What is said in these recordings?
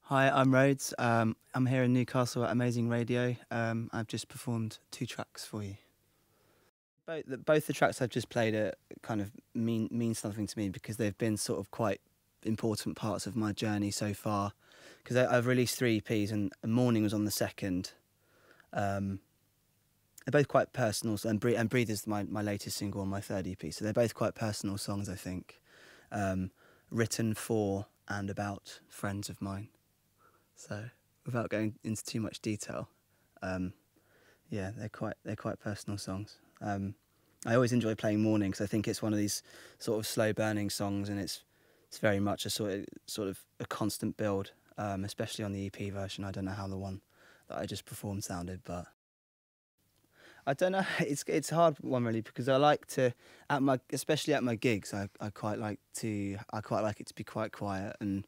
Hi, I'm Rhodes. I'm here in Newcastle at Amazing Radio. I've just performed 2 tracks for you. Both the tracks I've just played are kind of mean something to me because they've been sort of quite important parts of my journey so far. Because I've released 3 EPs and Morning was on the second. They're both quite personal, and Breathe is my latest single on my third EP. So they're both quite personal songs, I think, written for and about friends of mine. So, without going into too much detail, yeah, they're quite personal songs. I always enjoy playing Morning because I think it's one of these sort of slow burning songs, and it's very much a sort of a constant build, especially on the EP version. I don't know how the one that I just performed sounded, but I don't know. It's a hard one really because I like to especially at my gigs. I quite like it to be quite quiet and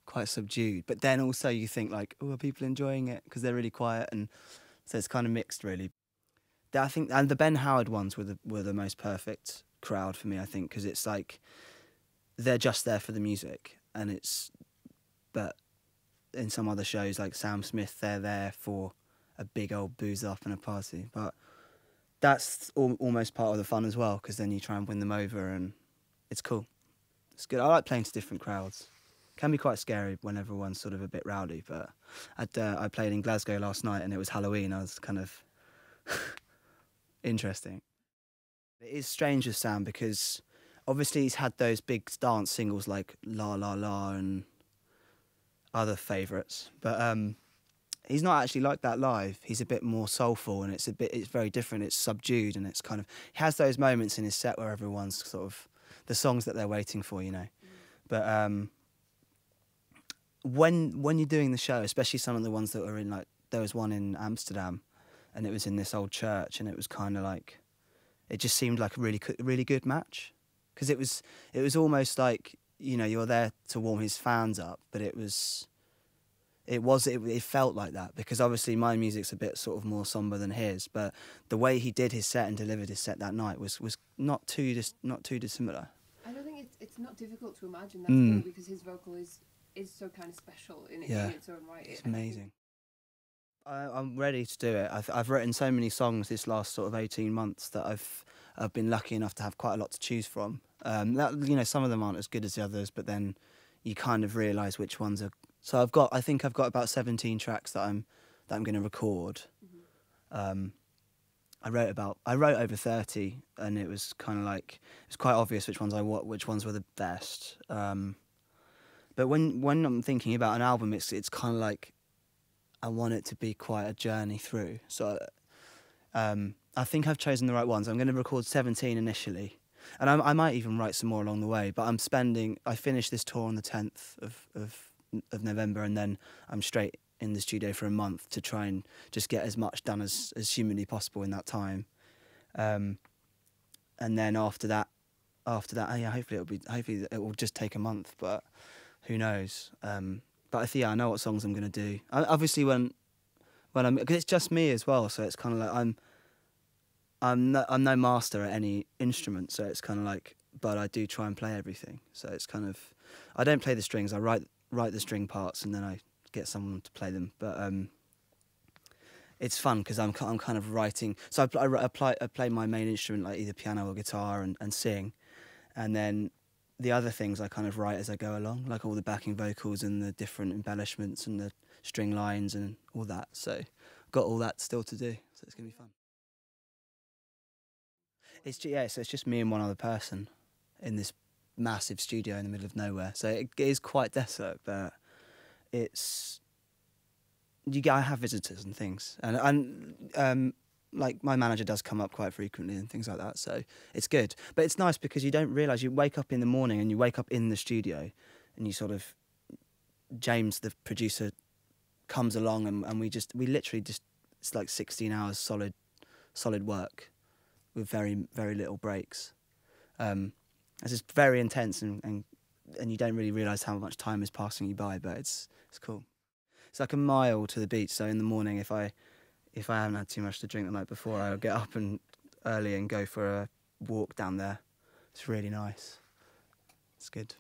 quite subdued, but then also you think like, oh, are people enjoying it because they're really quiet, and so it's kind of mixed really. I think, and the Ben Howard ones were the most perfect crowd for me, I think, because it's like they're just there for the music, and but in some other shows like Sam Smith, they're there for a big old booze up and a party, but that's almost part of the fun as well, because then you try and win them over, and it's cool. It's good. I like playing to different crowds. Can be quite scary when everyone's sort of a bit rowdy, but I played in Glasgow last night and it was Halloween. I was kind of interesting. It is strange with Sam because obviously he's had those big dance singles like La La La and other favourites, but he's not actually like that live. He's a bit more soulful, and it's very different. It's subdued, and it's kind of, he has those moments in his set where everyone's sort of the songs that they're waiting for, you know. But when you're doing the show, especially some of the ones that were in, like, there was one in Amsterdam, and it was in this old church, and it was kind of like, it just seemed like a really good match, because it was almost like, you know, you're there to warm his fans up, but it felt like that, because obviously my music's a bit sort of more somber than his, but the way he did his set and delivered his set that night was not too dissimilar. I don't think it's not difficult to imagine that skill, because his vocal is so kind of special in its own right. It's amazing. I'm ready to do it. I've written so many songs this last sort of 18 months that I've been lucky enough to have quite a lot to choose from. You know, some of them aren't as good as the others, but then you kind of realise which ones are. So I think I've got about 17 tracks that I'm going to record. Mm-hmm. I wrote over 30, and it was kind of like, it's quite obvious which ones were the best. But when I'm thinking about an album, it's kind of like, I want it to be quite a journey through. So I think I've chosen the right ones. I'm going to record 17 initially, and I might even write some more along the way. But I finish this tour on the 10th of November, and then I'm straight in the studio for a month to try and just get as much done as humanly possible in that time. And then after that, yeah, hopefully it will just take a month, but who knows? But I know what songs I'm going to do. Obviously, because it's just me as well, so it's kind of like I'm no master at any instrument, so it's kind of like, but I do try and play everything. So it's kind of, I don't play the strings. I write the string parts, and then I get someone to play them. But it's fun because I'm kind of writing. So I play my main instrument, like either piano or guitar, and sing, and then the other things I kind of write as I go along, like all the backing vocals and the different embellishments and the string lines and all that. So I've got all that still to do, so it's going to be fun. So it's just me and one other person in this massive studio in the middle of nowhere. So it is quite desolate, but I have visitors and things, and like my manager does come up quite frequently and things like that, so it's good. But it's nice because you don't realise, you wake up in the morning and you wake up in the studio, and you sort of, James, the producer, comes along, and we literally just, it's like 16 hours solid work with very, very little breaks. It's just very intense, and you don't really realise how much time is passing you by, but it's cool. It's like a mile to the beach, so in the morning, if I haven't had too much to drink the night before, I'll get up early and go for a walk down there. It's really nice. It's good.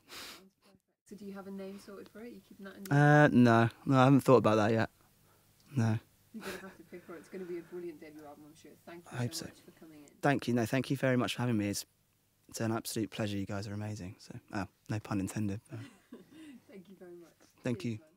So do you have a name sorted for it? You keeping that in your No, I haven't thought about that yet. No. You're going to have to pick one. It's going to be a brilliant debut album, I'm sure. Thank you I hope so so. much for coming in. Thank you. No, thank you very much for having me. It's an absolute pleasure. You guys are amazing. So, no pun intended. Thank you very much. Thank Cheers, you. man.